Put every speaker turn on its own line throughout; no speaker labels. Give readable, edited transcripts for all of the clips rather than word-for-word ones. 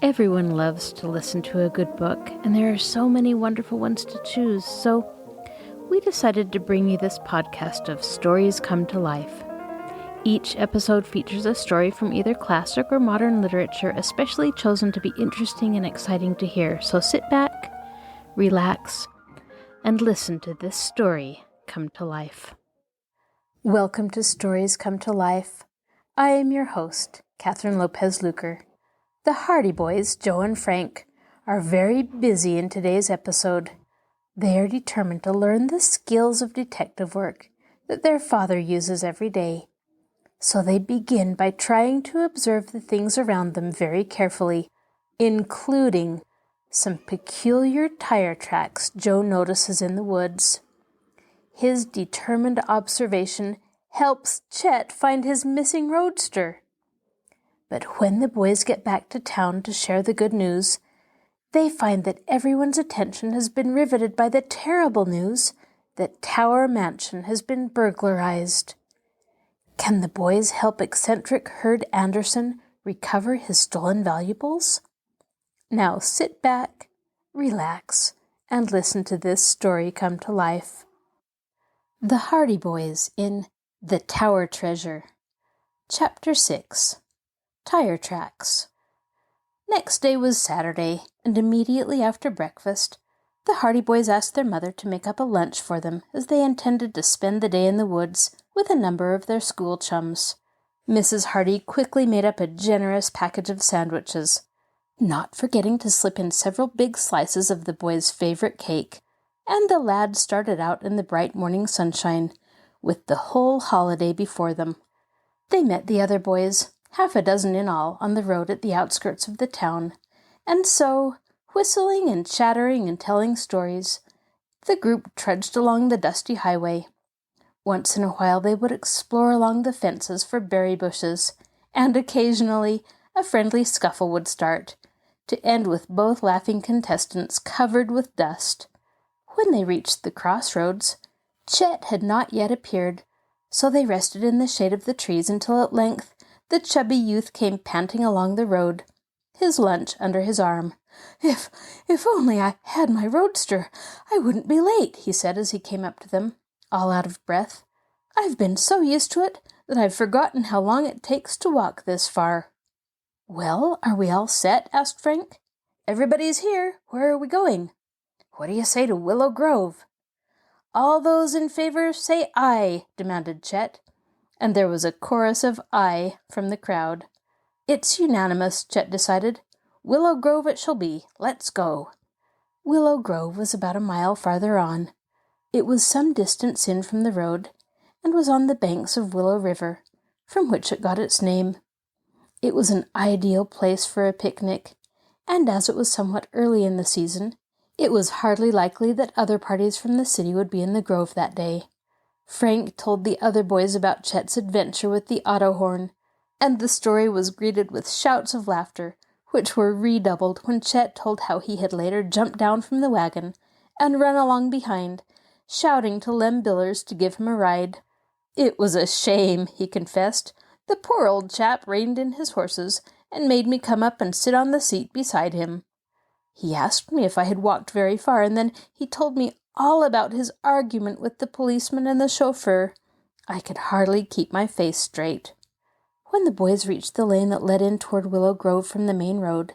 Everyone loves to listen to a good book, and there are so many wonderful ones to choose, so we decided to bring you this podcast of Stories Come to Life. Each episode features a story from either classic or modern literature, especially chosen to be interesting and exciting to hear. So sit back, relax, and listen to this story come to life. Welcome to Stories Come to Life. I am your host, Kathryn Lopez Luker. The Hardy Boys, Joe and Frank, are very busy in today's episode. They are determined to learn the skills of detective work that their father uses every day. So they begin by trying to observe the things around them very carefully, including some peculiar tire tracks Joe notices in the woods. His determined observation helps Chet find his missing roadster. But when the boys get back to town to share the good news, they find that everyone's attention has been riveted by the terrible news that Tower Mansion has been burglarized. Can the boys help eccentric Hurd Anderson recover his stolen valuables? Now sit back, relax, and listen to this story come to life. The Hardy Boys in The Tower Treasure. Chapter 6. Tire Tracks. Next day was Saturday, and immediately after breakfast, the Hardy Boys asked their mother to make up a lunch for them, as they intended to spend the day in the woods with a number of their school chums. Mrs. Hardy quickly made up a generous package of sandwiches, not forgetting to slip in several big slices of the boys' favorite cake, and the lads started out in the bright morning sunshine, with the whole holiday before them. They met the other boys, half a dozen in all, on the road at the outskirts of the town, and so, whistling and chattering and telling stories, the group trudged along the dusty highway. Once in a while they would explore along the fences for berry bushes, and occasionally a friendly scuffle would start, to end with both laughing contestants covered with dust. When they reached the crossroads, Chet had not yet appeared, so they rested in the shade of the trees until at length the chubby youth came panting along the road, his lunch under his arm. If only I had my roadster, I wouldn't be late," he said as he came up to them, all out of breath. "I've been so used to it that I've forgotten how long it takes to walk this far." "Well, are we all set?" asked Frank. "Everybody's here. Where are we going?" "What do you say to Willow Grove?" "All those in favor say aye," demanded Chet, and there was a chorus of aye from the crowd. "It's unanimous," Chet decided. "Willow Grove it shall be. Let's go." Willow Grove was about a mile farther on. It was some distance in from the road, and was on the banks of Willow River, from which it got its name. It was an ideal place for a picnic, and as it was somewhat early in the season, it was hardly likely that other parties from the city would be in the grove that day. Frank told the other boys about Chet's adventure with the auto horn, and the story was greeted with shouts of laughter, which were redoubled when Chet told how he had later jumped down from the wagon and run along behind, shouting to Lem Billers to give him a ride. "It was a shame," he confessed. "The poor old chap reined in his horses and made me come up and sit on the seat beside him. He asked me if I had walked very far, and then he told me all about his argument with the policeman and the chauffeur. I could hardly keep my face straight." When the boys reached the lane that led in toward Willow Grove from the main road,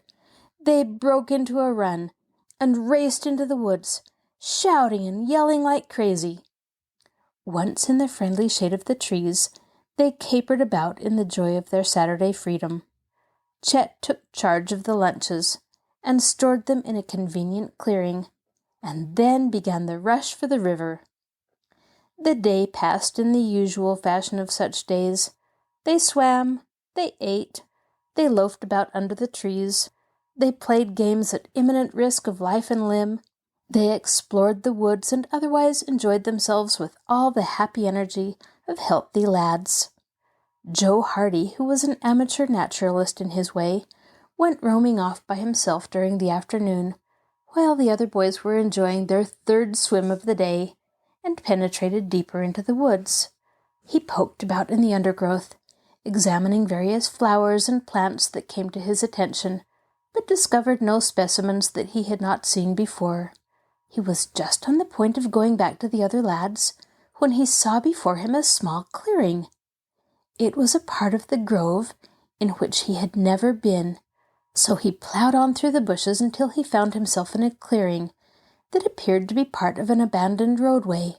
they broke into a run and raced into the woods, shouting and yelling like crazy. Once in the friendly shade of the trees, they capered about in the joy of their Saturday freedom. Chet took charge of the lunches and stored them in a convenient clearing, and then began the rush for the river. The day passed in the usual fashion of such days. They swam, they ate, they loafed about under the trees, they played games at imminent risk of life and limb, they explored the woods and otherwise enjoyed themselves with all the happy energy of healthy lads. Joe Hardy, who was an amateur naturalist in his way, went roaming off by himself during the afternoon, while the other boys were enjoying their third swim of the day, and penetrated deeper into the woods. He poked about in the undergrowth, examining various flowers and plants that came to his attention, but discovered no specimens that he had not seen before. He was just on the point of going back to the other lads when he saw before him a small clearing. It was a part of the grove in which he had never been, so he plowed on through the bushes until he found himself in a clearing that appeared to be part of an abandoned roadway.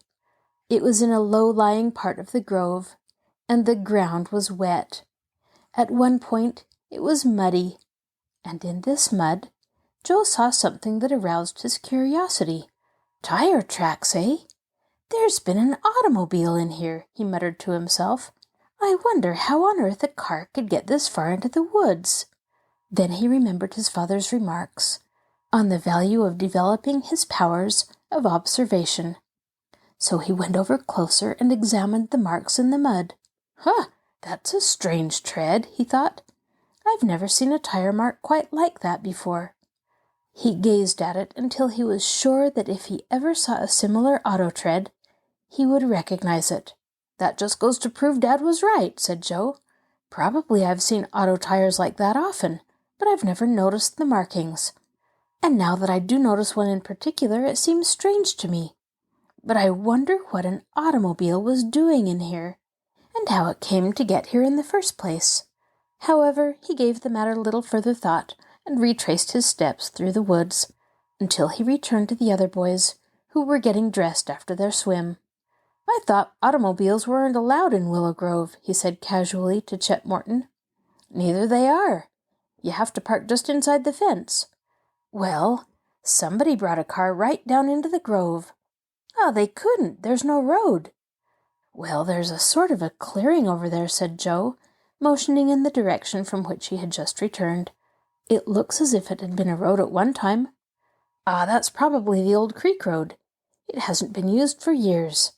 It was in a low-lying part of the grove, and the ground was wet. At one point it was muddy, and in this mud Joe saw something that aroused his curiosity. "Tire tracks, eh? There's been an automobile in here," he muttered to himself. "I wonder how on earth a car could get this far into the woods." Then he remembered his father's remarks on the value of developing his powers of observation. So he went over closer and examined the marks in the mud. That's a strange tread," he thought. "I've never seen a tire mark quite like that before." He gazed at it until he was sure that if he ever saw a similar auto tread, he would recognize it. "That just goes to prove Dad was right," said Joe. "Probably I've seen auto tires like that often, but I've never noticed the markings. And now that I do notice one in particular, it seems strange to me. But I wonder what an automobile was doing in here, and how it came to get here in the first place." However, he gave the matter little further thought and retraced his steps through the woods until he returned to the other boys, who were getting dressed after their swim. "I thought automobiles weren't allowed in Willow Grove," he said casually to Chet Morton. "Neither they are. You have to park just inside the fence." "Well, somebody brought a car right down into the grove." "Oh, they couldn't. There's no road." "Well, there's a sort of a clearing over there," said Joe, motioning in the direction from which he had just returned. "It looks as if it had been a road at one time." That's probably the old creek road. It hasn't been used for years."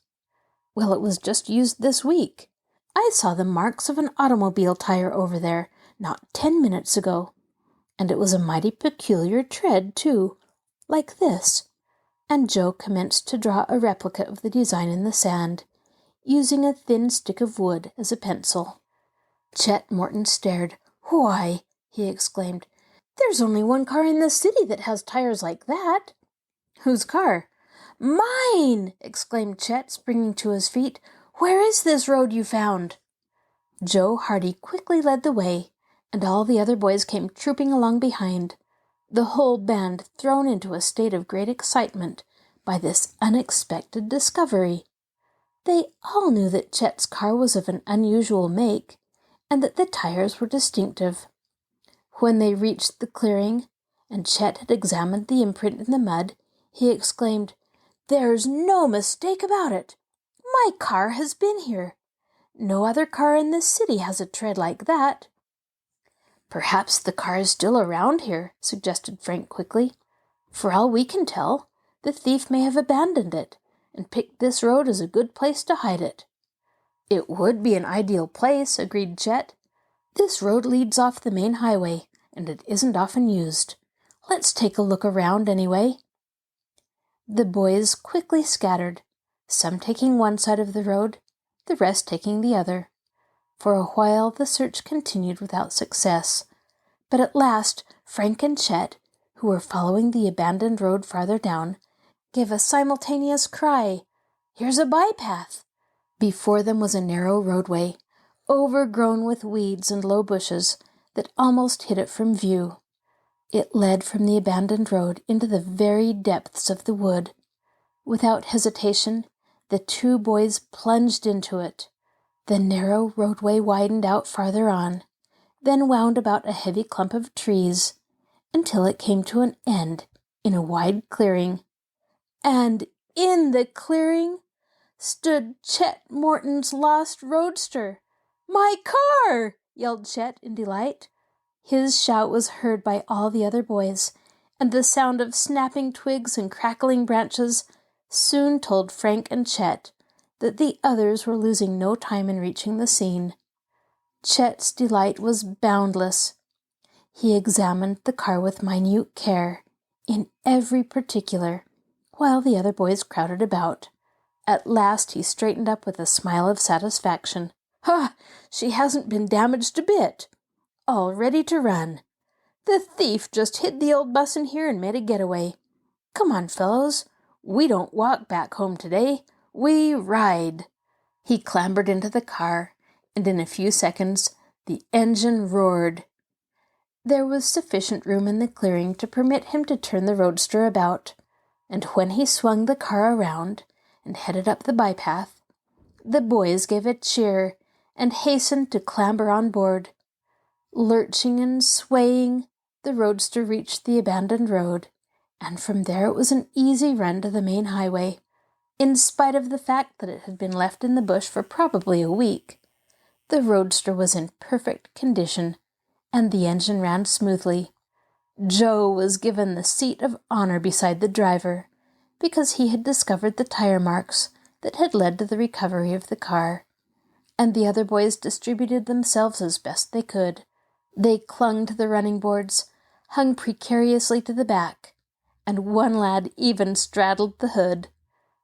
"Well, it was just used this week. I saw the marks of an automobile tire over there not 10 minutes ago. And it was a mighty peculiar tread, too, like this." And Joe commenced to draw a replica of the design in the sand, using a thin stick of wood as a pencil. Chet Morton stared. "Why," he exclaimed, "there's only one car in the city that has tires like that." "Whose car?" "Mine!" exclaimed Chet, springing to his feet. "Where is this road you found?" Joe Hardy quickly led the way, and all the other boys came trooping along behind, the whole band thrown into a state of great excitement by this unexpected discovery. They all knew that Chet's car was of an unusual make, and that the tires were distinctive. When they reached the clearing, and Chet had examined the imprint in the mud, he exclaimed, "There's no mistake about it. My car has been here. No other car in the city has a tread like that." "Perhaps the car is still around here," suggested Frank quickly. "For all we can tell, the thief may have abandoned it and picked this road as a good place to hide it." "It would be an ideal place," agreed Chet. "This road leads off the main highway, and it isn't often used. Let's take a look around anyway." The boys quickly scattered, some taking one side of the road, the rest taking the other. For a while the search continued without success, but at last Frank and Chet, who were following the abandoned road farther down, gave a simultaneous cry, "Here's a bypath!" Before them was a narrow roadway, overgrown with weeds and low bushes that almost hid it from view. It led from the abandoned road into the very depths of the wood. Without hesitation, the two boys plunged into it. The narrow roadway widened out farther on, then wound about a heavy clump of trees, until it came to an end in a wide clearing. And in the clearing stood Chet Morton's lost roadster. "My car!" yelled Chet in delight. His shout was heard by all the other boys, and the sound of snapping twigs and crackling branches soon told Frank and Chet that the others were losing no time in reaching the scene. Chet's delight was boundless. He examined the car with minute care, in every particular, while the other boys crowded about. At last he straightened up with a smile of satisfaction. "Ha! She hasn't been damaged a bit. All ready to run. The thief just hid the old bus in here and made a getaway. Come on, fellows. We don't walk back home today. We ride." He clambered into the car, and in a few seconds the engine roared. There was sufficient room in the clearing to permit him to turn the roadster about, and when he swung the car around and headed up the bypath, the boys gave a cheer and hastened to clamber on board. Lurching and swaying, the roadster reached the abandoned road, and from there it was an easy run to the main highway, in spite of the fact that it had been left in the bush for probably a week. The roadster was in perfect condition, and the engine ran smoothly. Joe was given the seat of honor beside the driver, because he had discovered the tire marks that had led to the recovery of the car, and the other boys distributed themselves as best they could. They clung to the running boards, hung precariously to the back, and one lad even straddled the hood.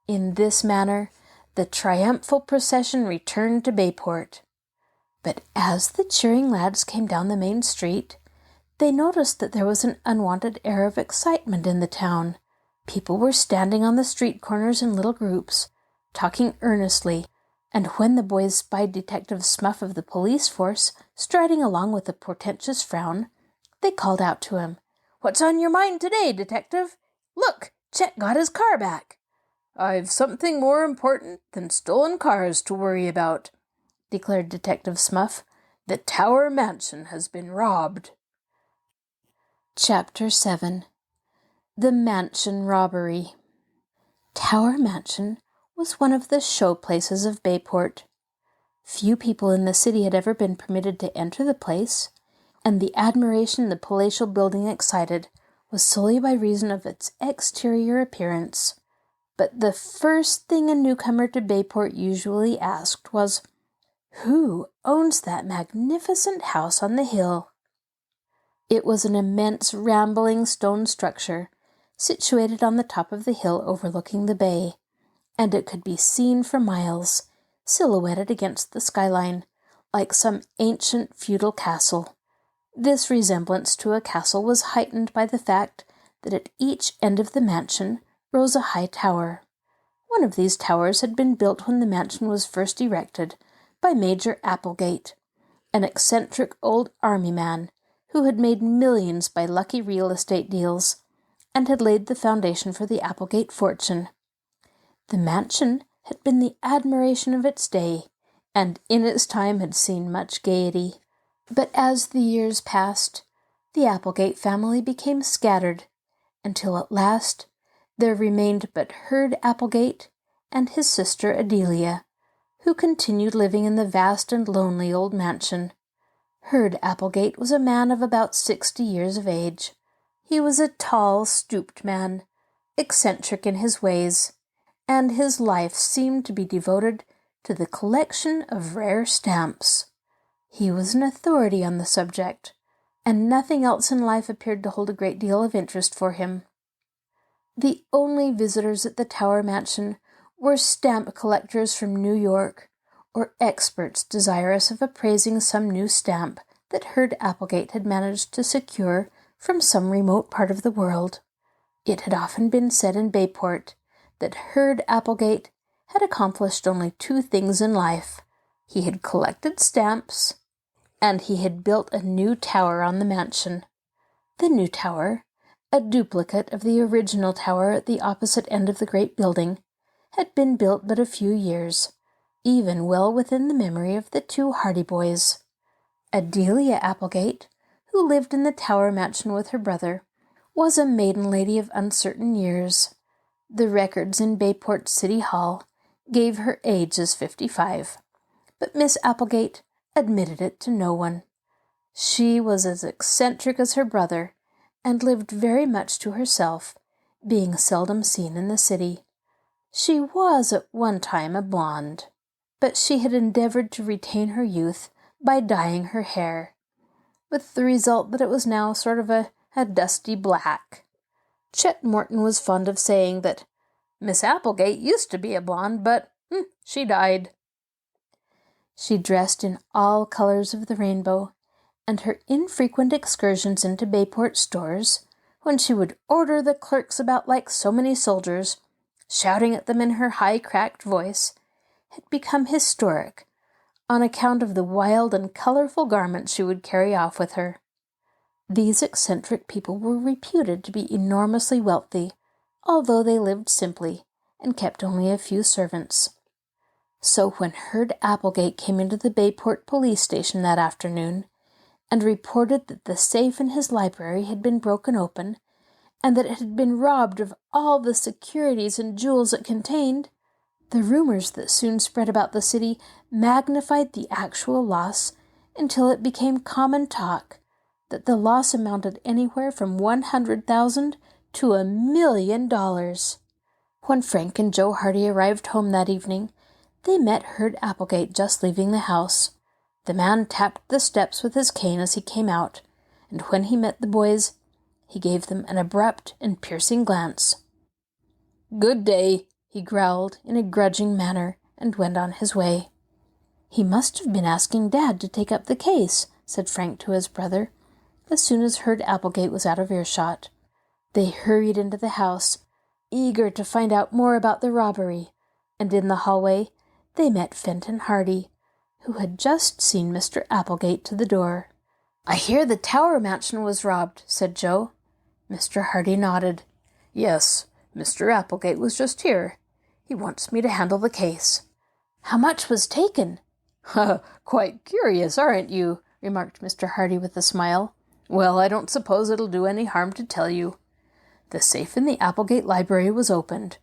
In this manner, the triumphal procession returned to Bayport. But as the cheering lads came down the main street, they noticed that there was an unwanted air of excitement in the town. People were standing on the street corners in little groups, talking earnestly, and when the boys spied Detective Smuff of the police force striding along with a portentous frown, they called out to him, "What's on your mind today, Detective? Look, Chet got his car back." "I've something more important than stolen cars to worry about," declared Detective Smuff. "The Tower Mansion has been robbed." Chapter 7. The Mansion Robbery. Tower Mansion was one of the show places of Bayport. Few people in the city had ever been permitted to enter the place, and the admiration the palatial building excited was solely by reason of its exterior appearance. But the first thing a newcomer to Bayport usually asked was, "Who owns that magnificent house on the hill?" It was an immense rambling stone structure, situated on the top of the hill overlooking the bay, and it could be seen for miles, silhouetted against the skyline, like some ancient feudal castle. This resemblance to a castle was heightened by the fact that at each end of the mansion rose a high tower. One of these towers had been built when the mansion was first erected by Major Applegate, an eccentric old army man who had made millions by lucky real estate deals, and had laid the foundation for the Applegate fortune. The mansion had been the admiration of its day, and in its time had seen much gaiety. But as the years passed, the Applegate family became scattered, until at last there remained but Hurd Applegate and his sister Adelia, who continued living in the vast and lonely old mansion. Hurd Applegate was a man of about 60 years of age. He was a tall, stooped man, eccentric in his ways, and his life seemed to be devoted to the collection of rare stamps. He was an authority on the subject, and nothing else in life appeared to hold a great deal of interest for him. The only visitors at the Tower Mansion were stamp collectors from New York, or experts desirous of appraising some new stamp that Hurd Applegate had managed to secure from some remote part of the world. It had often been said in Bayport that Hurd Applegate had accomplished only two things in life. He had collected stamps, and he had built a new tower on the mansion. The new tower, a duplicate of the original tower at the opposite end of the great building, had been built but a few years, even well within the memory of the two Hardy boys. Adelia Applegate, who lived in the Tower Mansion with her brother, was a maiden lady of uncertain years. The records in Bayport City Hall gave her age as 55, but Miss Applegate admitted it to no one. She was as eccentric as her brother, and lived very much to herself, being seldom seen in the city. She was at one time a blonde, but she had endeavored to retain her youth by dyeing her hair, with the result that it was now sort of a dusty black. Chet Morton was fond of saying that Miss Applegate used to be a blonde, but she died. She dressed in all colors of the rainbow, and her infrequent excursions into Bayport stores, when she would order the clerks about like so many soldiers, shouting at them in her high, cracked voice, had become historic on account of the wild and colorful garments she would carry off with her. These eccentric people were reputed to be enormously wealthy, although they lived simply and kept only a few servants. So when Hurd Applegate came into the Bayport police station that afternoon and reported that the safe in his library had been broken open and that it had been robbed of all the securities and jewels it contained, the rumors that soon spread about the city magnified the actual loss until it became common talk that the loss amounted anywhere from $100,000 to $1 million. When Frank and Joe Hardy arrived home that evening, they met Hurd Applegate just leaving the house. The man tapped the steps with his cane as he came out, and when he met the boys, he gave them an abrupt and piercing glance. "Good day," he growled in a grudging manner, and went on his way. "He must have been asking Dad to take up the case," said Frank to his brother, as soon as Hurd Applegate was out of earshot. They hurried into the house, eager to find out more about the robbery, and in the hallway they met Fenton Hardy, who had just seen Mr. Applegate to the door. "I hear the Tower mansion was robbed," said Joe. Mr. Hardy nodded. "Yes, Mr. Applegate was just here. He wants me to handle the case." "How much was taken?" "Quite curious, aren't you?" remarked Mr. Hardy with a smile. "Well, I don't suppose it'll do any harm to tell you. The safe in the Applegate library was opened.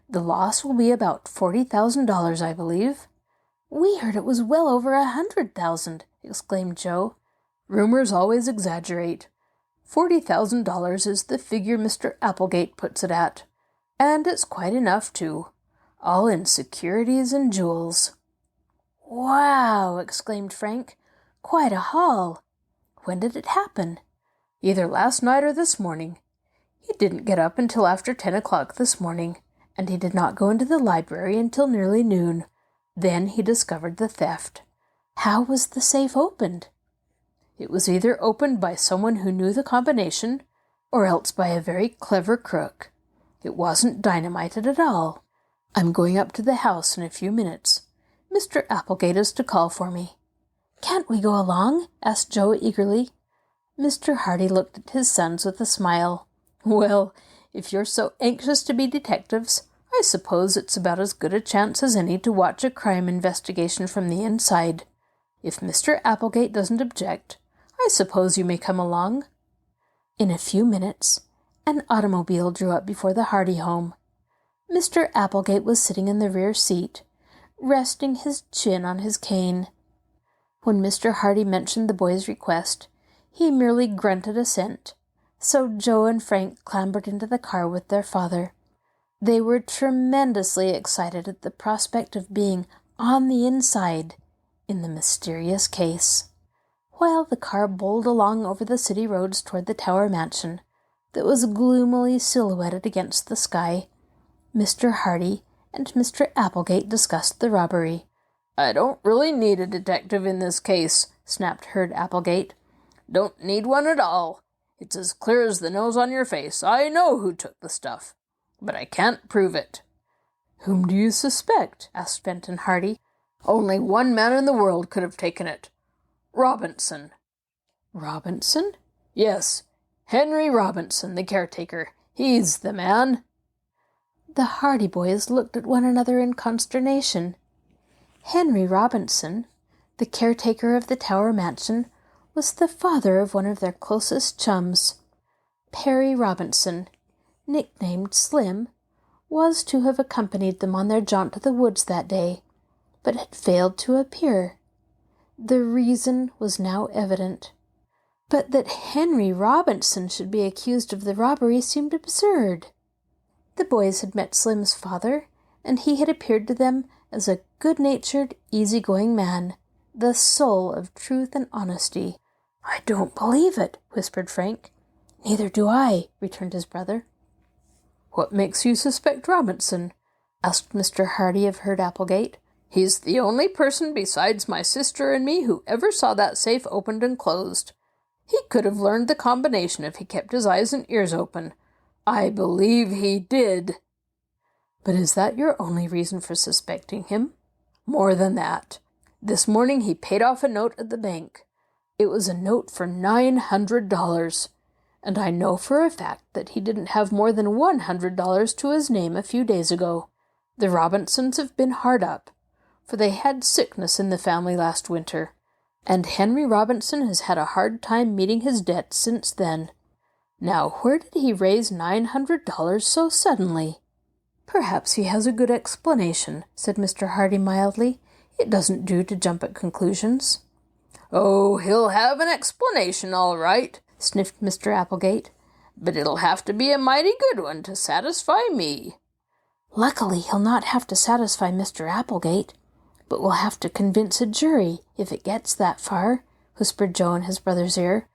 The loss will be about $40,000, I believe." "We heard it was well over $100,000, exclaimed Joe. "Rumors always exaggerate. $40,000 is the figure Mr. Applegate puts it at. And it's quite enough, too. All in securities and jewels." "Wow!" exclaimed Frank. "Quite a haul. When did it happen?" "Either last night or this morning. He didn't get up until after 10 o'clock this morning, and he did not go into the library until nearly noon. Then he discovered the theft." "How was the safe opened?" "It was either opened by someone who knew the combination, or else by a very clever crook. It wasn't dynamited at all. I'm going up to the house in a few minutes. Mr. Applegate is to call for me." "Can't we go along?" asked Joe eagerly. Mr. Hardy looked at his sons with a smile. "Well, if you're so anxious to be detectives, I suppose it's about as good a chance as any to watch a crime investigation from the inside. If Mr. Applegate doesn't object, I suppose you may come along." In a few minutes, an automobile drew up before the Hardy home. Mr. Applegate was sitting in the rear seat, resting his chin on his cane. When Mr. Hardy mentioned the boy's request, he merely grunted assent, so Joe and Frank clambered into the car with their father. They were tremendously excited at the prospect of being on the inside in the mysterious case. While the car bowled along over the city roads toward the Tower mansion, that was gloomily silhouetted against the sky, Mr. Hardy and Mr. Applegate discussed the robbery. "I don't really need a detective in this case," snapped Hurd Applegate. "Don't need one at all. It's as clear as the nose on your face. I know who took the stuff, but I can't prove it." "Whom do you suspect?" asked Fenton Hardy. "Only one man in the world could have taken it. Robinson." "Robinson?" "Yes, Henry Robinson, the caretaker. He's the man." The Hardy boys looked at one another in consternation. Henry Robinson, the caretaker of the Tower mansion, was the father of one of their closest chums. Perry Robinson, nicknamed Slim, was to have accompanied them on their jaunt to the woods that day, but had failed to appear. The reason was now evident. But that Henry Robinson should be accused of the robbery seemed absurd. The boys had met Slim's father, and he had appeared to them as a good-natured, easy-going man, the soul of truth and honesty. "I don't believe it," whispered Frank. "Neither do I," returned his brother. "What makes you suspect Robinson?" asked Mr. Hardy of Hurd Applegate. "He's the only person besides my sister and me who ever saw that safe opened and closed.
He could have learned the combination if he kept his eyes and ears open. I believe he did."
"But is that your only reason for suspecting him?"
"More than that. This morning he paid off a note at the bank. It was a note for $900, and I know for a fact that he didn't have more than $100 to his name a few days ago. The Robinsons have been hard up, for they had sickness in the family last winter, and Henry Robinson has had a hard time meeting his debts since then. Now, where did he raise $900 so suddenly?"
"Perhaps he has a good explanation," said Mr. Hardy mildly. "It doesn't do to jump at conclusions."
"Oh, he'll have an explanation, all right," sniffed Mr. Applegate. "But it'll have to be a mighty good one to satisfy me."
"Luckily, he'll not have to satisfy Mr. Applegate, but we'll have to convince a jury if it gets that far," whispered Joe in his brother's ear.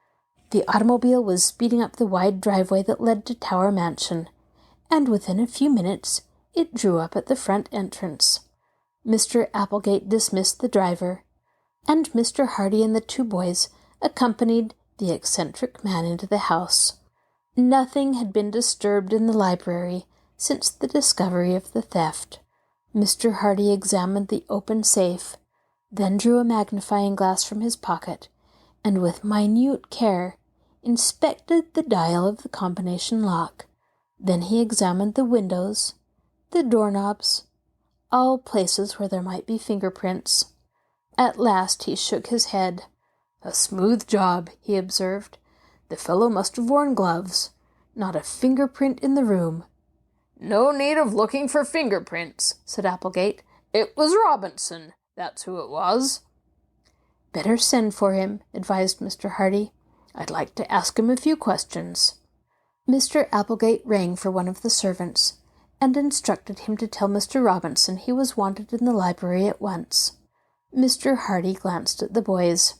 The automobile was speeding up the wide driveway that led to Tower Mansion, and within a few minutes it drew up at the front entrance. Mr. Applegate dismissed the driver, and Mr. Hardy and the two boys accompanied the eccentric man into the house. Nothing had been disturbed in the library since the discovery of the theft. Mr. Hardy examined the open safe, then drew a magnifying glass from his pocket, and with minute care inspected the dial of the combination lock. Then he examined the windows, the doorknobs, all places where there might be fingerprints. At last he shook his head.
"A smooth job," he observed. "The fellow must have worn gloves. Not a fingerprint in the room." "No need of looking for fingerprints," said Applegate. "It was Robinson. That's who it was."
"Better send for him," advised Mr. Hardy. "I'd like to ask him a few questions." Mr. Applegate rang for one of the servants, and instructed him to tell Mr. Robinson he was wanted in the library at once. Mr. Hardy glanced at the boys.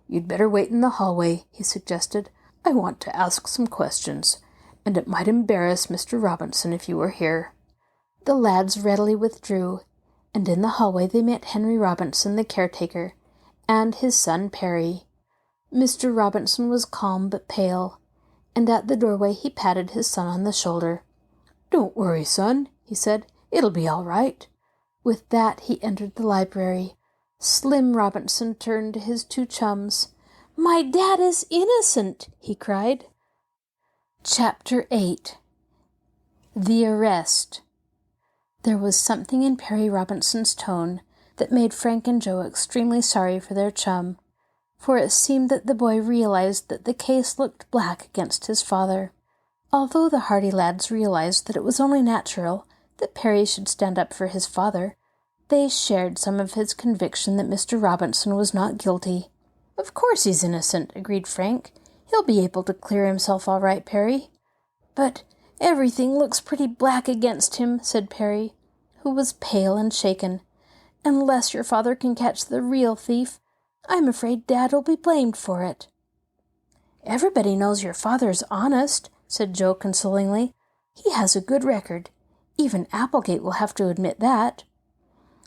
"You'd better wait in the hallway," he suggested. "I want to ask some questions, and it might embarrass Mr. Robinson if you were here."
The lads readily withdrew, and in the hallway they met Henry Robinson, the caretaker, and his son Perry. Mr. Robinson was calm but pale, and at the doorway he patted his son on the shoulder.
"Don't worry, son," he said. "It'll be all right."
With that he entered the library. Slim Robinson turned to his two chums. "My dad is innocent!" he cried. Chapter 8. The Arrest. There was something in Perry Robinson's tone that made Frank and Joe extremely sorry for their chum, for it seemed that the boy realized that the case looked black against his father. Although the Hardy lads realized that it was only natural that Perry should stand up for his father, they shared some of his conviction that Mr. Robinson was not guilty. "Of course he's innocent," agreed Frank. "He'll be able to clear himself all right, Perry." "But everything looks pretty black against him," said Perry, who was pale and shaken. "Unless your father can catch the real thief, I'm afraid Dad will be blamed for it." "Everybody knows your father's honest," said Joe consolingly. "He has a good record. Even Applegate will have to admit that."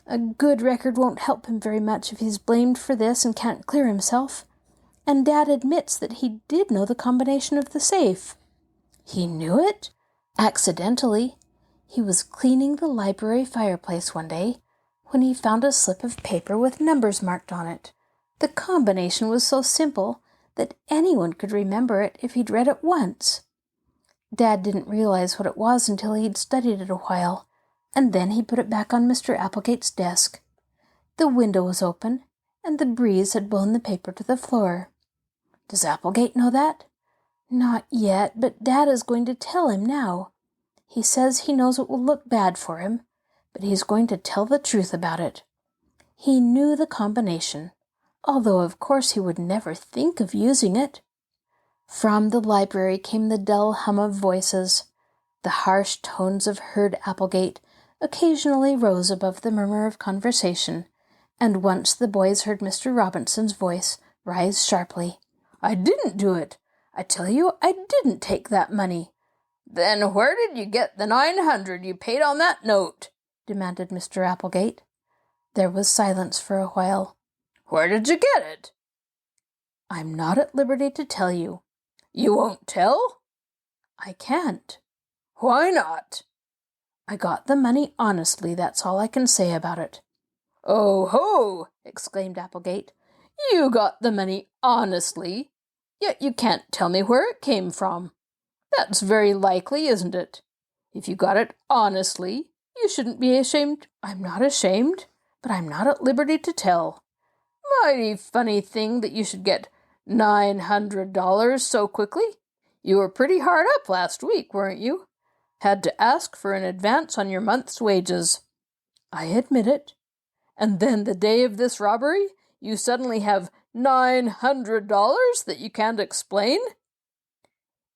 "A good record won't help him very much if he's blamed for this and can't clear himself. And Dad admits that he did know the combination of the safe." "He knew it?" "Accidentally. He was cleaning the library fireplace one day when he found a slip of paper with numbers marked on it. The combination was so simple that anyone could remember it if he'd read it once. Dad didn't realize what it was until he'd studied it a while, and then he put it back on Mr. Applegate's desk. The window was open, and the breeze had blown the paper to the floor." "Does Applegate know that?" "Not yet, but Dad is going to tell him now. He says he knows it will look bad for him, but he's going to tell the truth about it. He knew the combination, although of course he would never think of using it." From the library came the dull hum of voices. The harsh tones of Hurd Applegate occasionally rose above the murmur of conversation, and once the boys heard Mr. Robinson's voice rise sharply. "I didn't do it. I tell you, I didn't take that money."
"Then where did you get the $900 you paid on that note?" demanded Mr. Applegate.
There was silence for a while.
"Where did you get it?" I'm not at liberty to tell you. You won't tell? I can't. Why not? I got the money honestly, that's all I can say about it. Oh ho! Exclaimed Applegate. You got the money honestly, yet you can't tell me where it came from. That's very likely, isn't it? If you got it honestly, you shouldn't be ashamed. I'm not ashamed, but I'm not at liberty to tell. Mighty funny thing that you should get $900 so quickly. You were pretty hard up last week, weren't you? Had to ask for an advance on your month's wages. I admit it. And then the day of this robbery, you suddenly have $900 that you can't explain?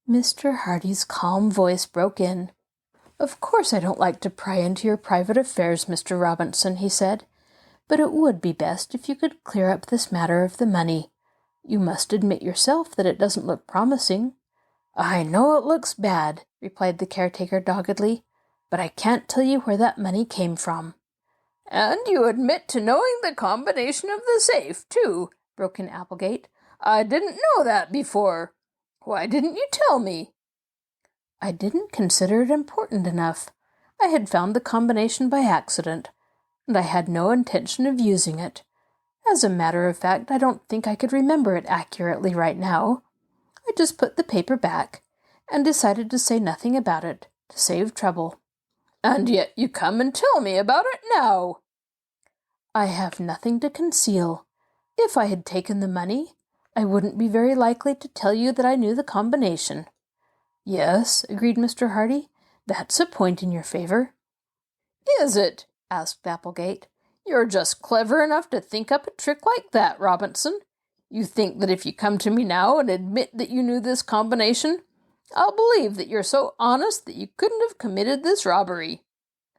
Mr. Hardy's calm voice broke in. Of course I don't like to pry into your private affairs, Mr. Robinson, he said, but it would be best if you could clear up this matter of the money. You must admit yourself that it doesn't look promising. I know it looks bad, replied the caretaker doggedly, but I can't tell you where that money came from. And you admit to knowing the combination of the safe, too, broke in Applegate. I didn't know that before. Why didn't you tell me? I didn't consider it important enough. I had found the combination by accident, and I had no intention of using it. As a matter of fact, I don't think I could remember it accurately right now. I just put the paper back and decided to say nothing about it, to save trouble. And yet you come and tell me about it now. I have nothing to conceal. If I had taken the money, I wouldn't be very likely to tell you that I knew the combination. Yes, agreed Mr. Hardy, that's a point in your favor. Is it? Asked Applegate. You're just clever enough to think up a trick like that, Robinson. You think that if you come to me now and admit that you knew this combination, I'll believe that you're so honest that you couldn't have committed this robbery.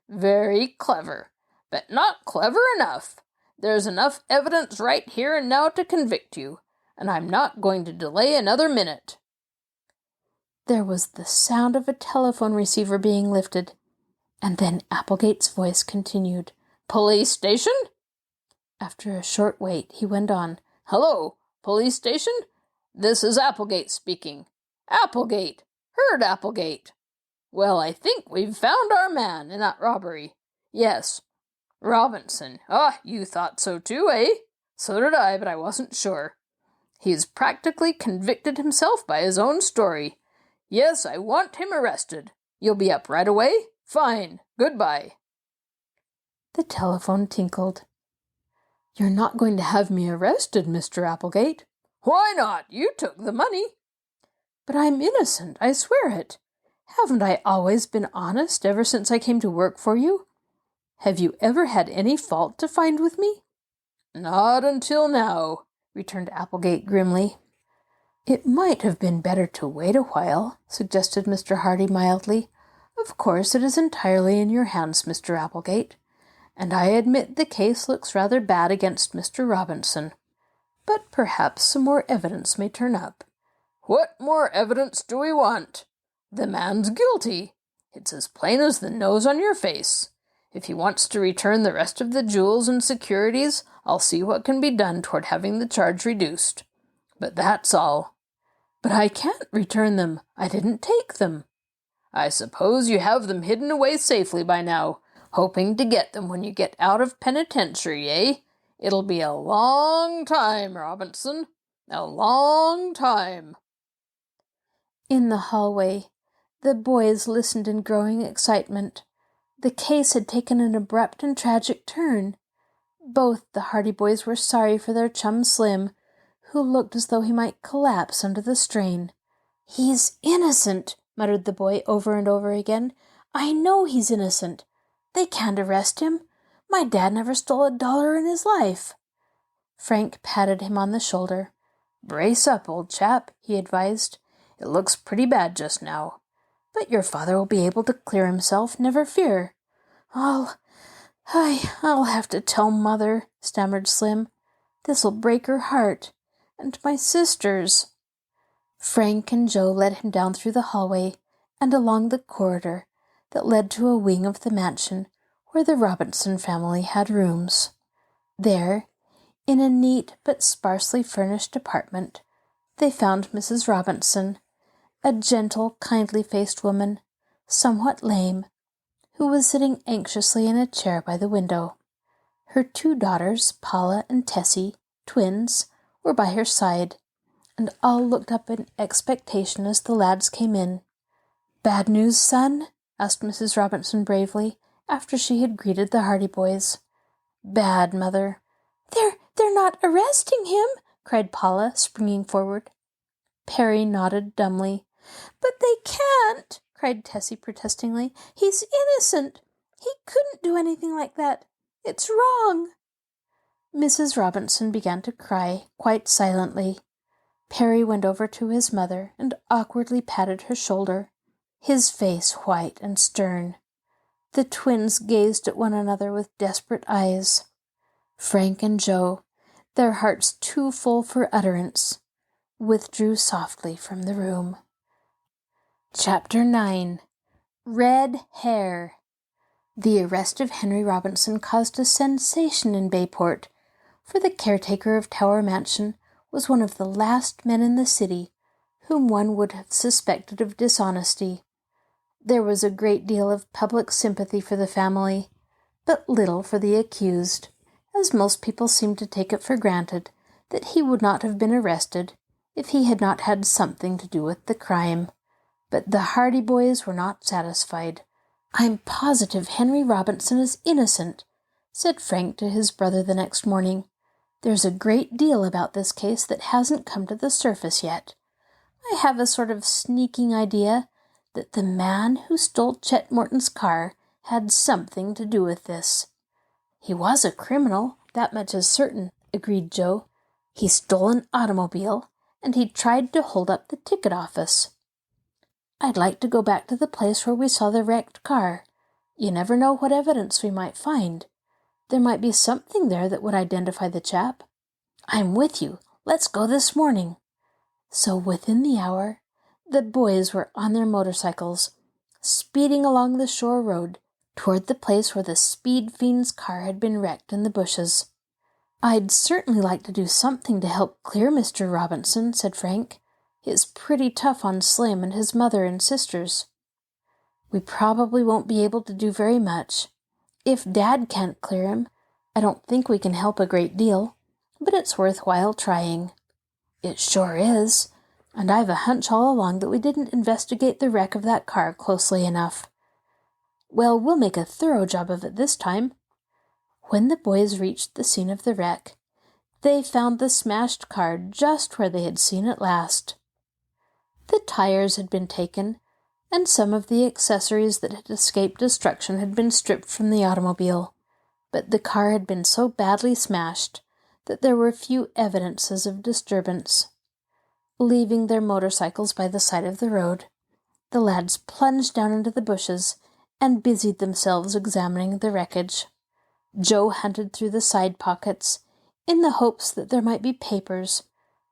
Very clever, but not clever enough. There's enough evidence right here and now to convict you, and I'm not going to delay another minute. There was the sound of a telephone receiver being lifted, and then Applegate's voice continued. Police station? After a short wait, he went on. Hello, police station? This is Applegate speaking. Applegate! Hurd Applegate! Well, I think we've found our man in that robbery. Yes. Robinson. Ah, you thought so too, eh? So did I, but I wasn't sure. He's practically convicted himself by his own story. Yes, I want him arrested. You'll be up right away? Fine. Goodbye. The telephone tinkled. You're not going to have me arrested, Mr. Applegate. Why not? You took the money. But I'm innocent, I swear it. Haven't I always been honest ever since I came to work for you? Have you ever had any fault to find with me? Not until now, returned Applegate grimly. It might have been better to wait a while, suggested Mr. Hardy mildly. Of course, it is entirely in your hands, Mr. Applegate, and I admit the case looks rather bad against Mr. Robinson. But perhaps some more evidence may turn up. What more evidence do we want? The man's guilty. It's as plain as the nose on your face. If he wants to return the rest of the jewels and securities, I'll see what can be done toward having the charge reduced. But that's all. But I can't return them. I didn't take them. I suppose you have them hidden away safely by now, hoping to get them when you get out of penitentiary, eh? It'll be a long time, Robinson. A long time. In the hallway, the boys listened in growing excitement. The case had taken an abrupt and tragic turn. Both the Hardy boys were sorry for their chum Slim, who looked as though he might collapse under the strain. He's innocent, muttered the boy over and over again. I know he's innocent. They can't arrest him. My dad never stole $1 in his life. Frank patted him on the shoulder. Brace up, old chap, he advised. It looks pretty bad just now. But your father will be able to clear himself, never fear. I'll have to tell Mother, stammered Slim. This'll break her heart. And my sisters. Frank and Joe led him down through the hallway and along the corridor that led to a wing of the mansion where the Robinson family had rooms. There, in a neat but sparsely furnished apartment,
They found Mrs. Robinson, a gentle, kindly-faced woman, somewhat lame, who was sitting anxiously in a chair by the window. Her 2 daughters, Paula and Tessie, twins, were by her side, and all looked up in expectation as the lads came in. "Bad news, son?" asked Mrs. Robinson bravely, after she had greeted the Hardy boys. "Bad, Mother." They're not arresting him," cried Paula, springing forward. Perry nodded dumbly. "But they can't," cried Tessie protestingly. "He's innocent. He couldn't do anything like that. It's wrong." Mrs. Robinson began to cry, quite silently. Perry went over to his mother and awkwardly patted her shoulder, his face white and stern. The twins gazed at one another with desperate eyes. Frank and Joe, their hearts too full for utterance, withdrew softly from the room. Chapter 9. Red Hair. The arrest of Henry Robinson caused a sensation in Bayport, for the caretaker of Tower Mansion was one of the last men in the city whom one would have suspected of dishonesty. There was a great deal of public sympathy for the family, but little for the accused, as most people seemed to take it for granted that he would not have been arrested if he had not had something to do with the crime. But the Hardy boys were not satisfied. "I'm positive Henry Robinson is innocent," said Frank to his brother the next morning. "There's a great deal about this case that hasn't come to the surface yet. I have a sort of sneaking idea that the man who stole Chet Morton's car had something to do with this." "He was a criminal, that much is certain," agreed Joe. "He stole an automobile, and he tried to hold up the ticket office." "I'd like to go back to the place where we saw the wrecked car. You never know what evidence we might find. There might be something there that would identify the chap." "I'm with you. Let's go this morning." So within the hour, the boys were on their motorcycles, speeding along the shore road toward the place where the speed fiend's car had been wrecked in the bushes. "I'd certainly like to do something to help clear Mr. Robinson," said Frank. "It's pretty tough on Slim and his mother and sisters." "We probably won't be able to do very much. If Dad can't clear him, I don't think we can help a great deal, but it's worthwhile trying." "It sure is, and I've a hunch all along that we didn't investigate the wreck of that car closely enough." "Well, we'll make a thorough job of it this time." When the boys reached the scene of the wreck, they found the smashed car just where they had seen it last. The tires had been taken, and some of the accessories that had escaped destruction had been stripped from the automobile, but the car had been so badly smashed that there were few evidences of disturbance. Leaving their motorcycles by the side of the road, the lads plunged down into the bushes and busied themselves examining the wreckage. Joe hunted through the side pockets in the hopes that there might be papers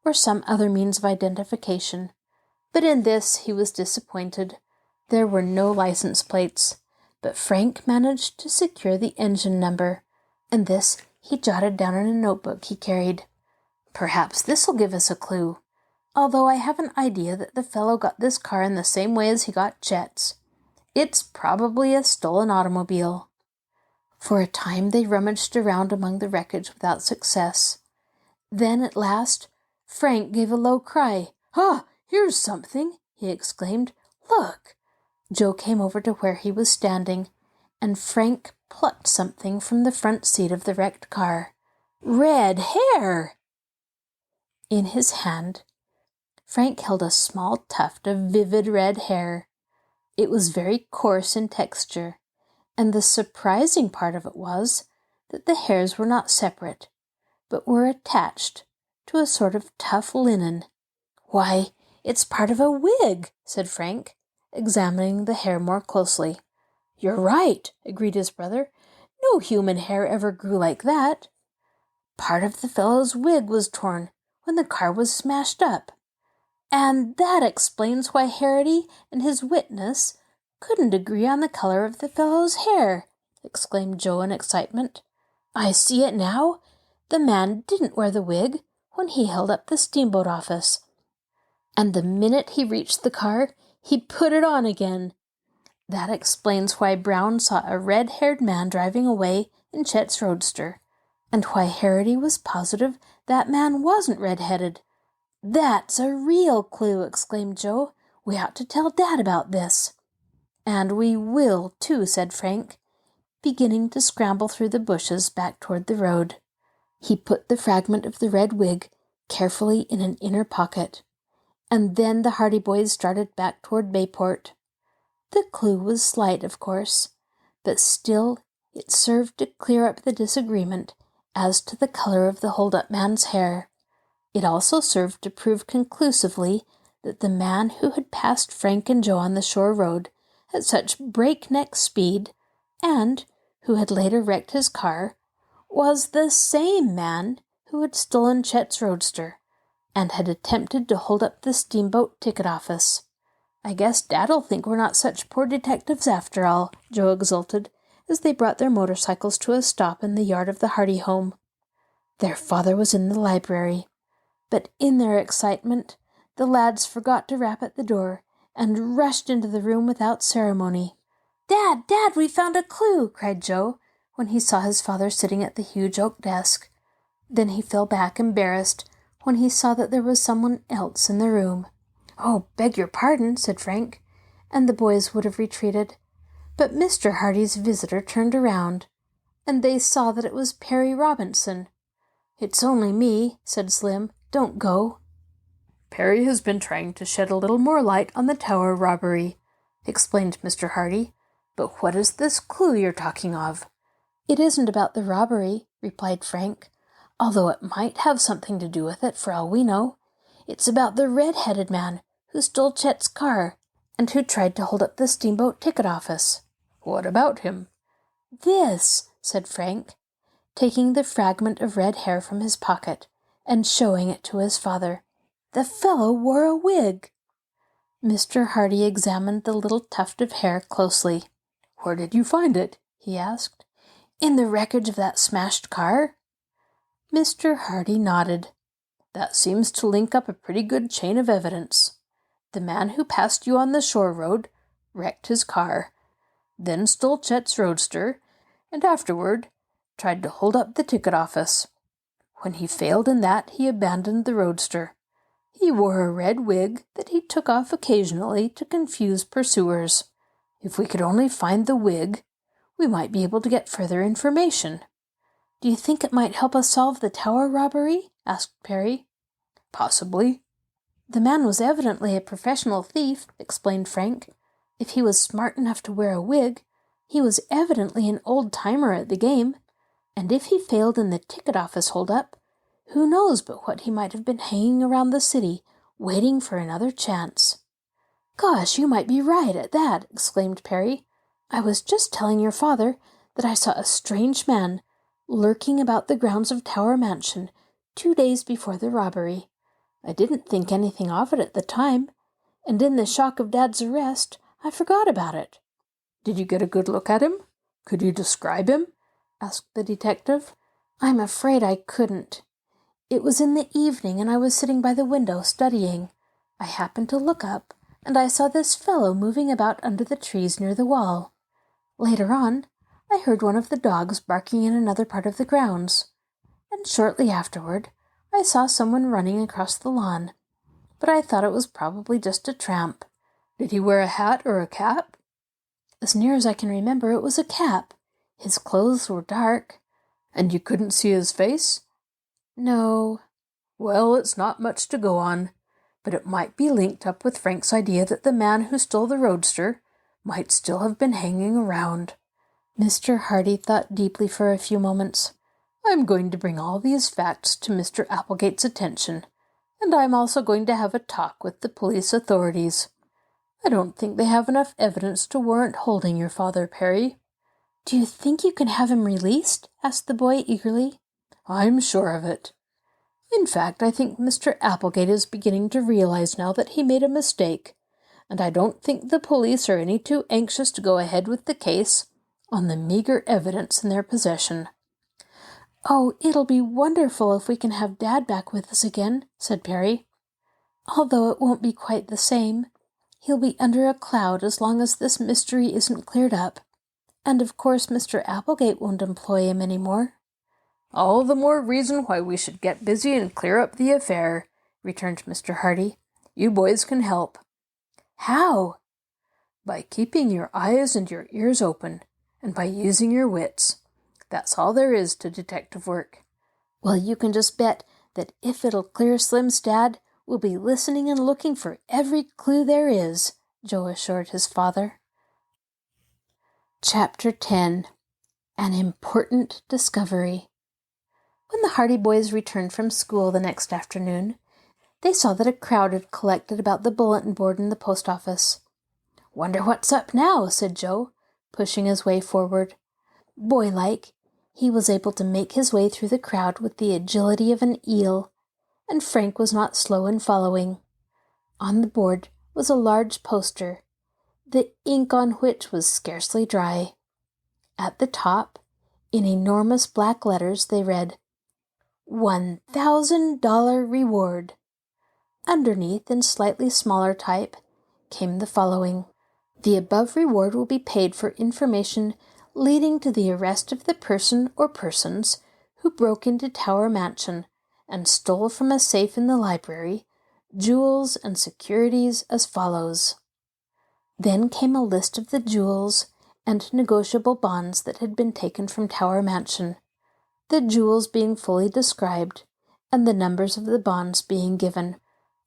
or some other means of identification, but in this he was disappointed. There were no license plates, but Frank managed to secure the engine number, and this he jotted down in a notebook he carried. "Perhaps this'll give us a clue, although I have an idea that the fellow got this car in the same way as he got Chet's. It's probably a stolen automobile." For a time they rummaged around among the wreckage without success. Then at last Frank gave a low cry. "Ah, here's something!" he exclaimed. "Look!" Joe came over to where he was standing, and Frank plucked something from the front seat of the wrecked car. "Red hair!" In his hand, Frank held a small tuft of vivid red hair. It was very coarse in texture, and the surprising part of it was that the hairs were not separate, but were attached to a sort of tough linen. "Why, it's part of a wig," said Frank, examining the hair more closely. "You're right," agreed his brother. "No human hair ever grew like that. Part of the fellow's wig was torn when the car was smashed up. And that explains why Harity and his witness couldn't agree on the color of the fellow's hair," exclaimed Joe in excitement. "I see it now. The man didn't wear the wig when he held up the steamboat office.
and the minute he reached the car, he put it on again. That explains why Brown saw a red-haired man driving away in Chet's roadster, and why Harity was positive that man wasn't red-headed. "That's a real clue," exclaimed Joe. "We ought to tell Dad about this." "And we will, too," said Frank, beginning to scramble through the bushes back toward the road. He put the fragment of the red wig carefully in an inner pocket, and then the Hardy boys started back toward Bayport. The clue was slight, of course, but still it served to clear up the disagreement as to the color of the hold-up man's hair. It also served to prove conclusively that the man who had passed Frank and Joe on the shore road at such breakneck speed, and who had later wrecked his car, was the same man who had stolen Chet's roadster and had attempted to hold up the steamboat ticket office. "I guess Dad'll think we're not such poor detectives after all," Joe exulted as they brought their motorcycles to a stop in the yard of the Hardy home. Their father was in the library, but in their excitement, the lads forgot to rap at the door and rushed into the room without ceremony. "Dad, Dad, we found a clue!" cried Joe when he saw his father sitting at the huge oak desk. Then he fell back embarrassed when he saw that there was someone else in the room. "Oh, beg your pardon," said Frank, and the boys would have retreated. But Mr. Hardy's visitor turned around, and they saw that it was Perry Robinson. "It's only me," said Slim. "Don't go." "Perry has been trying to shed a little more light on the tower robbery," explained Mr. Hardy. "But what is this clue you're talking of?" "It isn't about the robbery," replied Frank, "although it might have something to do with it for all we know. It's about the red-headed man who stole Chet's car and who tried to hold up the steamboat ticket office." "What about him?" "This," said Frank, taking the fragment of red hair from his pocket and showing it to his father. "The fellow wore a wig." Mr. Hardy examined the little tuft of hair closely. "Where did you find it?" he asked. "In the wreckage of that smashed car." Mr. Hardy nodded. "That seems to link up a pretty good chain of evidence. The man who passed you on the shore road wrecked his car, then stole Chet's roadster, and afterward tried to hold up the ticket office. When he failed in that, he abandoned the roadster. He wore a red wig that he took off occasionally to confuse pursuers. If we could only find the wig, we might be able to get further information." "Do you think it might help us solve the tower robbery?" asked Perry. "Possibly." "The man was evidently a professional thief," explained Frank. "If he was smart enough to wear a wig, he was evidently an old-timer at the game. And if he failed in the ticket office hold-up, who knows but what he might have been hanging around the city, waiting for another chance." "Gosh, you might be right at that," exclaimed Perry. "I was just telling your father that I saw a strange man lurking about the grounds of Tower Mansion 2 days before the robbery. I didn't think anything of it at the time, and in the shock of Dad's arrest, I forgot about it." "Did you get a good look at him? Could you describe him?" asked the detective. "I'm afraid I couldn't. It was in the evening, and I was sitting by the window studying. I happened to look up, and I saw this fellow moving about under the trees near the wall. Later on, I heard one of the dogs barking in another part of the grounds, and shortly afterward, I saw someone running across the lawn, but I thought it was probably just a tramp." "Did he wear a hat or a cap?" "As near as I can remember, it was a cap. His clothes were dark." "And you couldn't see his face?" "No." "Well, it's not much to go on, but it might be linked up with Frank's idea that the man who stole the roadster might still have been hanging around." Mr. Hardy thought deeply for a few moments. "I'm going to bring all these facts to Mr. Applegate's attention, and I'm also going to have a talk with the police authorities. I don't think they have enough evidence to warrant holding your father, Perry." "Do you think you can have him released?" asked the boy eagerly. "I'm sure of it. In fact, I think Mr. Applegate is beginning to realize now that he made a mistake, and I don't think the police are any too anxious to go ahead with the case on the meager evidence in their possession." "Oh, it'll be wonderful if we can have Dad back with us again," said Perry.
although it won't be quite the same. He'll be under a cloud as long as this mystery isn't cleared up. And of course Mr. Applegate won't employ him any more."
"All the more reason why we should get busy and clear up the affair," returned Mr. Hardy. "You boys can help."
"How?"
"By keeping your eyes and your ears open, and by using your wits. That's all there is to detective work."
"Well, you can just bet that if it'll clear Slim's dad, we'll be listening and looking for every clue there is," Joe assured his father. Chapter 10. An Important Discovery. When the Hardy boys returned from school the next afternoon, they saw that a crowd had collected about the bulletin board in the post office. "Wonder what's up now," said Joe, pushing his way forward. Boy-like, he was able to make his way through the crowd with the agility of an eel, and Frank was not slow in following. On the board was a large poster, the ink on which was scarcely dry. At the top, in enormous black letters, they read, $1,000 reward. Underneath, in slightly smaller type, came the following: "The above reward will be paid for information leading to the arrest of the person or persons who broke into Tower Mansion and stole from a safe in the library jewels and securities as follows." Then came a list of the jewels and negotiable bonds that had been taken from Tower Mansion, the jewels being fully described and the numbers of the bonds being given.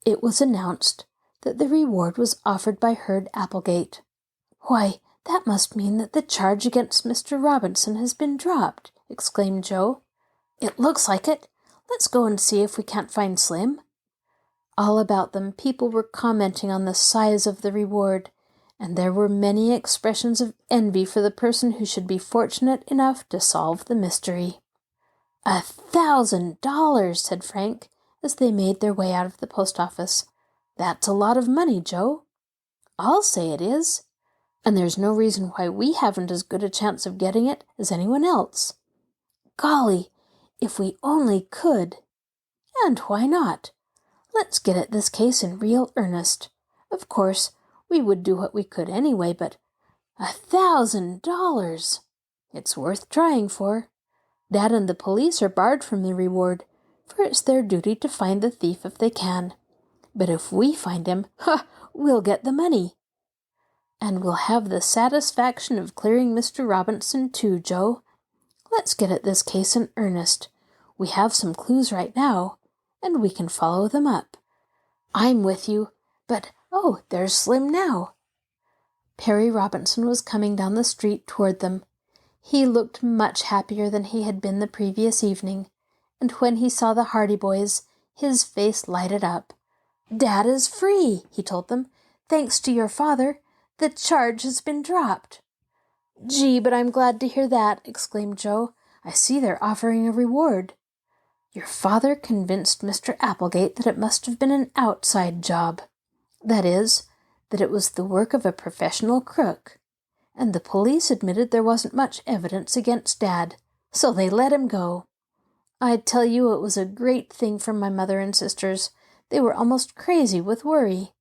It was announced that the reward was offered by Hurd Applegate. "Why, that must mean that the charge against Mr. Robinson has been dropped," exclaimed Joe. "It looks like it. Let's go and see if we can't find Slim." All about them people were commenting on the size of the reward, and there were many expressions of envy for the person who should be fortunate enough to solve the mystery. $1,000, said Frank, as they made their way out of the post office. "That's a lot of money, Joe." "I'll say it is. And there's no reason why we haven't as good a chance of getting it as anyone else." "Golly, if we only could." "And why not? Let's get at this case in real earnest. Of course, we would do what we could anyway, but $1,000! It's worth trying for. Dad and the police are barred from the reward, for it's their duty to find the thief if they can. But if we find him, we'll get the money. And we'll have the satisfaction of clearing Mr. Robinson too, Joe. Let's get at this case in earnest. We have some clues right now, and we can follow them up. I'm with you, but there's Slim now." Perry Robinson was coming down the street toward them. He looked much happier than he had been the previous evening, and when he saw the Hardy boys, his face lighted up. "Dad is free," he told them. "Thanks to your father. The charge has been dropped." "Gee, but I'm glad to hear that," exclaimed Joe. "I see they're offering a reward." "Your father convinced Mr. Applegate that it must have been an outside job. That is, that it was the work of a professional crook. And the police admitted there wasn't much evidence against Dad, so they let him go. I tell you, it was a great thing for my mother and sisters. They were almost crazy with worry."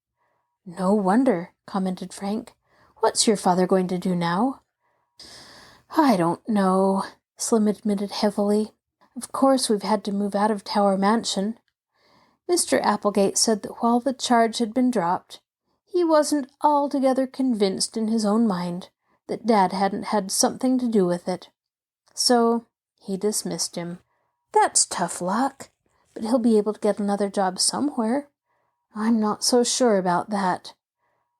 "No wonder," commented Frank. "What's your father going to do now?" "I don't know," Slim admitted heavily. "Of course we've had to move out of Tower Mansion. Mr. Applegate said that while the charge had been dropped, he wasn't altogether convinced in his own mind that Dad hadn't had something to do with it. So he dismissed him. That's tough luck, but he'll be able to get another job somewhere. I'm not so sure about that.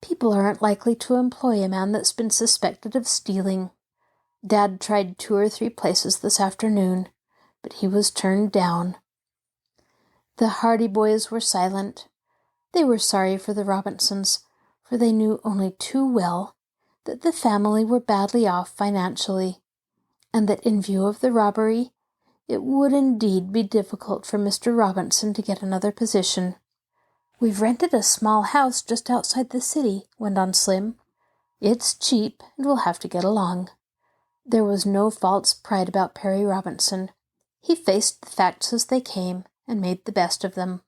People aren't likely to employ a man that's been suspected of stealing. Dad tried 2 or 3 places this afternoon, but he was turned down." The Hardy boys were silent. They were sorry for the Robinsons, for they knew only too well that the family were badly off financially, and that in view of the robbery, it would indeed be difficult for Mr. Robinson to get another position. "We've rented a small house just outside the city," went on Slim. "It's cheap, and we'll have to get along." There was no false pride about Perry Robinson. He faced the facts as they came and made the best of them.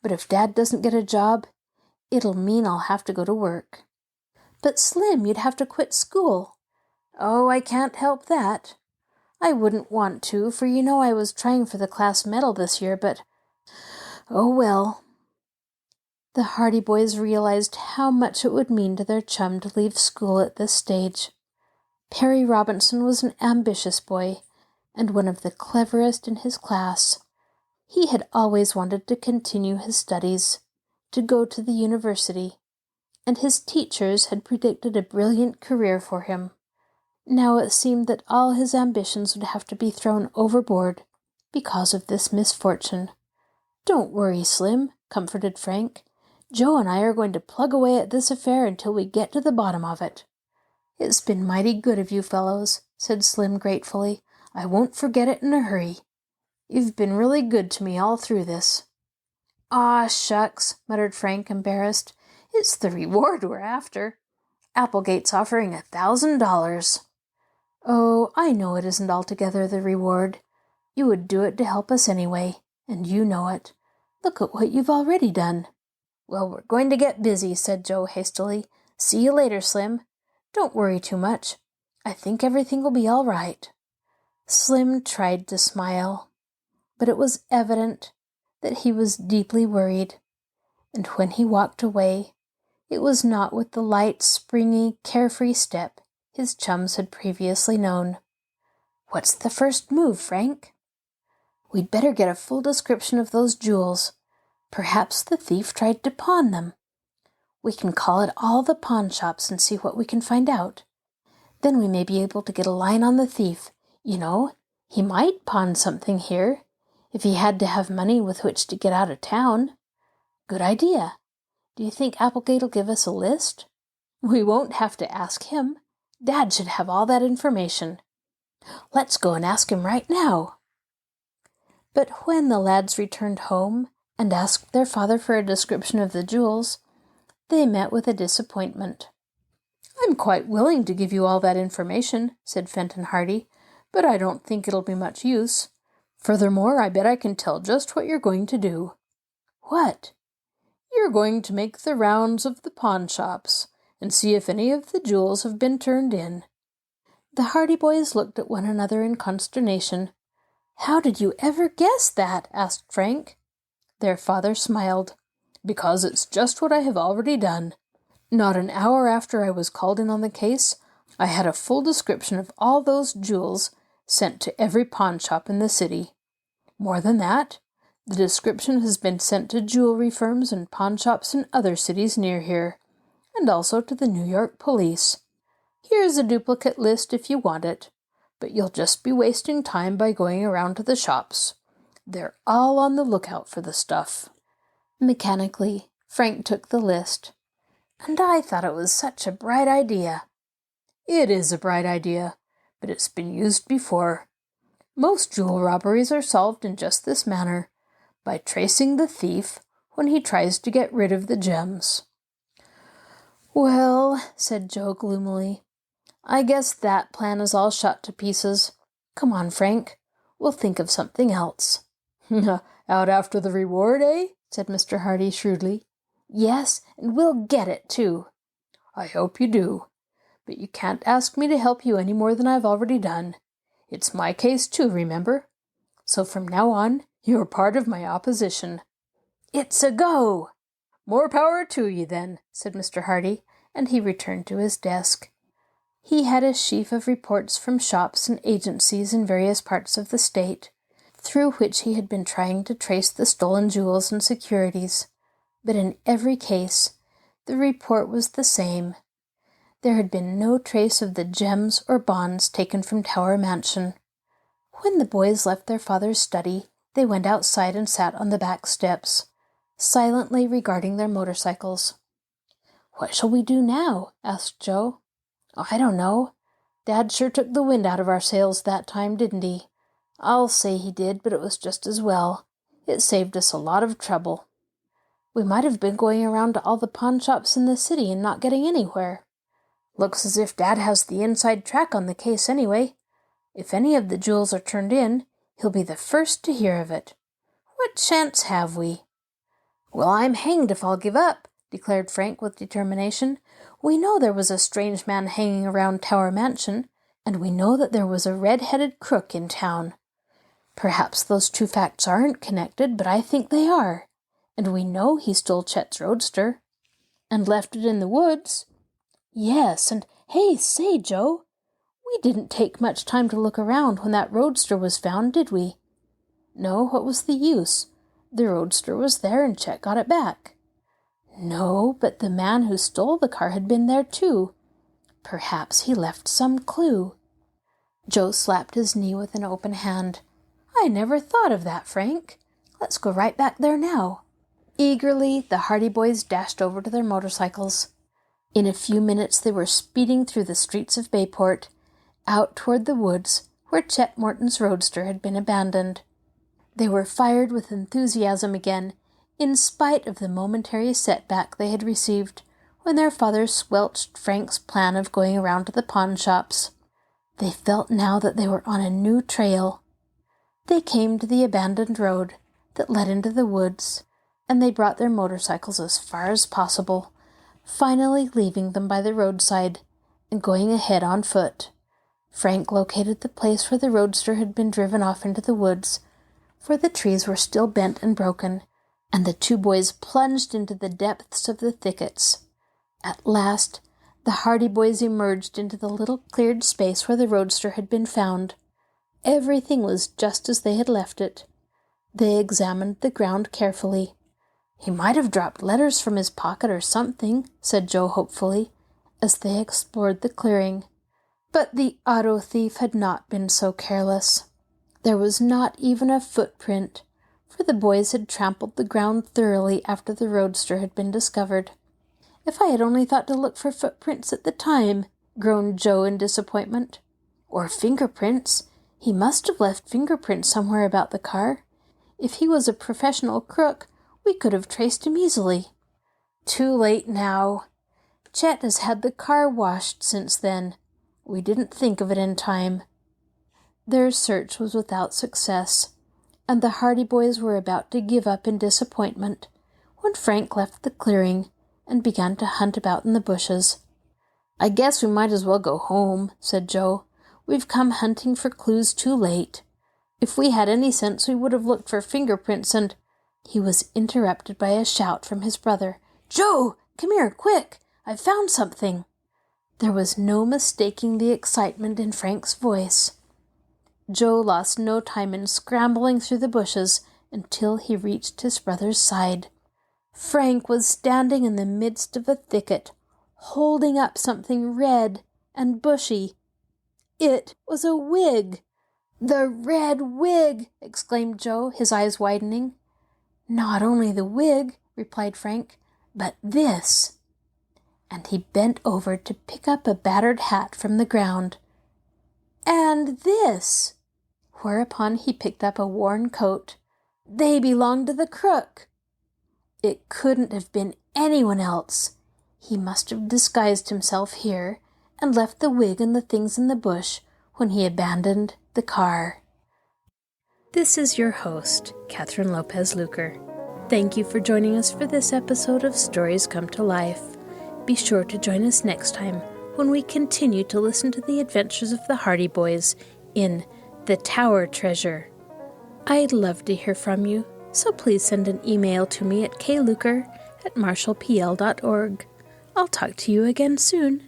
But if Dad doesn't get a job, it'll mean I'll have to go to work." "But Slim, you'd have to quit school." "Oh, I can't help that. I wouldn't want to, for you know I was trying for the class medal this year, but oh well." The Hardy boys realized how much it would mean to their chum to leave school at this stage. Perry Robinson was an ambitious boy, and one of the cleverest in his class. He had always wanted to continue his studies, to go to the university, and his teachers had predicted a brilliant career for him. Now it seemed that all his ambitions would have to be thrown overboard because of this misfortune. "Don't worry, Slim," comforted Frank. "Joe and I are going to plug away at this affair until we get to the bottom of it." "It's been mighty good of you fellows," said Slim gratefully. "I won't forget it in a hurry. You've been really good to me all through this." "Aw, shucks," muttered Frank, embarrassed. "It's the reward we're after. Applegate's offering $1,000. "Oh, I know it isn't altogether the reward. You would do it to help us anyway, and you know it. Look at what you've already done." "Well, we're going to get busy," said Joe hastily. "See you later, Slim. Don't worry too much. I think everything will be all right." Slim tried to smile, but it was evident that he was deeply worried, and when he walked away, it was not with the light, springy, carefree step his chums had previously known. "What's the first move, Frank?" "We'd better get a full description of those jewels. Perhaps the thief tried to pawn them. We can call at all the pawn shops and see what we can find out. Then we may be able to get a line on the thief. You know, he might pawn something here, if he had to have money with which to get out of town." "Good idea. Do you think Applegate'll give us a list?" "We won't have to ask him. Dad should have all that information." "Let's go and ask him right now." But when the lads returned home and asked their father for a description of the jewels, they met with a disappointment. "I'm quite willing to give you all that information," said Fenton Hardy, "but I don't think it'll be much use. Furthermore, I bet I can tell just what you're going to do." "What?" "You're going to make the rounds of the pawn shops and see if any of the jewels have been turned in." The Hardy boys looked at one another in consternation. "How did you ever guess that?" asked Frank. Their father smiled. "Because it's just what I have already done. Not an hour after I was called in on the case, I had a full description of all those jewels sent to every pawn shop in the city. More than that, the description has been sent to jewelry firms and pawn shops in other cities near here, and also to the New York police. Here's a duplicate list if you want it, but you'll just be wasting time by going around to the shops. They're all on the lookout for the stuff." Mechanically, Frank took the list. "And I thought it was such a bright idea." "It is a bright idea, but it's been used before. Most jewel robberies are solved in just this manner, by tracing the thief when he tries to get rid of the gems." "Well," said Joe gloomily, "I guess that plan is all shot to pieces. Come on, Frank. We'll think of something else." "Out after the reward, eh?" said Mr. Hardy shrewdly. "Yes, and we'll get it, too." "I hope you do. But you can't ask me to help you any more than I've already done. It's my case, too, remember? So from now on, you're part of my opposition." "It's a go!" "More power to you, then," said Mr. Hardy, and he returned to his desk. He had a sheaf of reports from shops and agencies in various parts of the state, through which he had been trying to trace the stolen jewels and securities. But in every case, the report was the same. There had been no trace of the gems or bonds taken from Tower Mansion. When the boys left their father's study, they went outside and sat on the back steps, silently regarding their motorcycles. "What shall we do now?" asked Joe. "I don't know. Dad sure took the wind out of our sails that time, didn't he? I'll say he did, but it was just as well. It saved us a lot of trouble. We might have been going around to all the pawn shops in the city and not getting anywhere. Looks as if Dad has the inside track on the case anyway. If any of the jewels are turned in, he'll be the first to hear of it. What chance have we?" "Well, I'm hanged if I'll give up," declared Frank with determination. "We know there was a strange man hanging around Tower Mansion, and we know that there was a red-headed crook in town. Perhaps those two facts aren't connected, but I think they are. And we know he stole Chet's roadster. And left it in the woods. Yes, and hey, say, Joe, we didn't take much time to look around when that roadster was found, did we? No, what was the use? The roadster was there and Chet got it back. No, but the man who stole the car had been there too. Perhaps he left some clue." Joe slapped his knee with an open hand. "I never thought of that, Frank. Let's go right back there now." Eagerly, the Hardy Boys dashed over to their motorcycles. In a few minutes they were speeding through the streets of Bayport, out toward the woods where Chet Morton's roadster had been abandoned. They were fired with enthusiasm again, in spite of the momentary setback they had received when their father squelched Frank's plan of going around to the pawn shops. They felt now that they were on a new trail. They came to the abandoned road that led into the woods, and they brought their motorcycles as far as possible, finally leaving them by the roadside and going ahead on foot. Frank located the place where the roadster had been driven off into the woods, for the trees were still bent and broken, and the two boys plunged into the depths of the thickets. At last, the Hardy Boys emerged into the little cleared space where the roadster had been found. Everything was just as they had left it. They examined the ground carefully. "He might have dropped letters from his pocket or something," said Joe hopefully, as they explored the clearing. But the auto thief had not been so careless. There was not even a footprint, for the boys had trampled the ground thoroughly after the roadster had been discovered. "If I had only thought to look for footprints at the time," groaned Joe in disappointment. "Or fingerprints. He must have left fingerprints somewhere about the car. If he was a professional crook, we could have traced him easily." "Too late now. Chet has had the car washed since then. We didn't think of it in time." Their search was without success, and the Hardy Boys were about to give up in disappointment when Frank left the clearing and began to hunt about in the bushes. "I guess we might as well go home," said Joe. "We've come hunting for clues too late. If we had any sense, we would have looked for fingerprints and—" He was interrupted by a shout from his brother. "Joe, come here, quick! I've found something!" There was no mistaking the excitement in Frank's voice. Joe lost no time in scrambling through the bushes until he reached his brother's side. Frank was standing in the midst of a thicket, holding up something red and bushy. It was a wig. "The red wig!" exclaimed Joe, his eyes widening. "Not only the wig," replied Frank, "but this." And he bent over to pick up a battered hat from the ground. "And this." Whereupon he picked up a worn coat. "They belong to the crook." It couldn't have been anyone else. He must have disguised himself here and left the wig and the things in the bush when he abandoned the car.
This is your host, Kathryn Lopez Luker. Thank you for joining us for this episode of Stories Come to Life. Be sure to join us next time when we continue to listen to the adventures of the Hardy Boys in The Tower Treasure. I'd love to hear from you, so please send an email to me at kluker@marshallpl.org. I'll talk to you again soon.